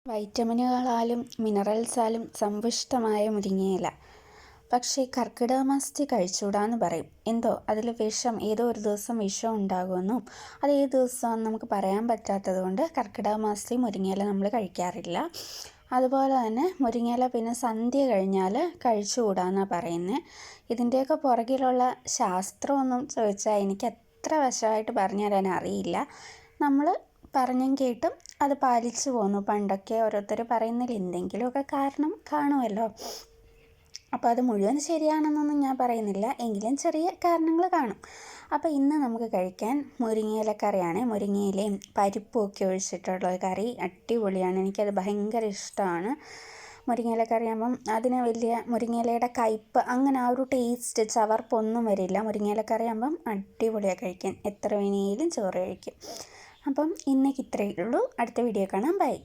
വൈറ്റമിനുകളാലും മിനറൽസാലും സമ്പുഷ്ടമായ മുരിങ്ങയില. പക്ഷേ കർക്കിടക മാസത്തിൽ കഴിച്ചുകൂടാന്ന് പറയും. എന്തോ അതിൽ വിഷം, ഏതോ ഒരു ദിവസം വിഷം ഉണ്ടാകുമെന്നും അത് ഏത് ദിവസമാണെന്ന് നമുക്ക് പറയാൻ പറ്റാത്തത് കൊണ്ട് കർക്കിടക മാസത്തിൽ മുരിങ്ങയില നമ്മൾ കഴിക്കാറില്ല. അതുപോലെ തന്നെ മുരിങ്ങയില പിന്നെ സന്ധ്യ കഴിഞ്ഞാൽ കഴിച്ചുകൂടാന്നാണ് പറയുന്നത്. ഇതിൻ്റെയൊക്കെ പുറകിലുള്ള ശാസ്ത്രമൊന്നും ചോദിച്ചാൽ എനിക്ക് അത്ര വശമായിട്ട് പറഞ്ഞു തരാൻ അറിയില്ല. നമ്മൾ പറഞ്ഞും കേട്ടും അത് പാലിച്ചു പോന്നു. പണ്ടൊക്കെ ഓരോരുത്തർ പറയുന്നതിൽ എന്തെങ്കിലുമൊക്കെ കാരണം കാണുമല്ലോ. അപ്പോൾ അത് മുഴുവൻ ശരിയാണെന്നൊന്നും ഞാൻ പറയുന്നില്ല, എങ്കിലും ചെറിയ കാരണങ്ങൾ കാണും. അപ്പോൾ ഇന്ന് നമുക്ക് കഴിക്കാൻ മുരിങ്ങയില കറിയാണ്. മുരിങ്ങയിലയും പരിപ്പും ഒക്കെ ഒഴിച്ചിട്ടുള്ള കറി അടിപൊളിയാണ്. എനിക്കത് ഭയങ്കര ഇഷ്ടമാണ്. മുരിങ്ങയില കറിയാകുമ്പം അതിന് വലിയ മുരിങ്ങയിലയുടെ കയ്പ്പ് അങ്ങനെ ആ ഒരു ടേസ്റ്റ് ചവർപ്പൊന്നും വരില്ല. മുരിങ്ങയില കറിയാകുമ്പം അടിപൊളിയാണ് കഴിക്കാൻ. എത്ര വേണേലും ചോറ് കഴിക്കും. അപ്പം ഇന്നേക്ക് ഇത്രയേ ഉള്ളൂ. അടുത്ത വീഡിയോ കാണാം. ബൈ.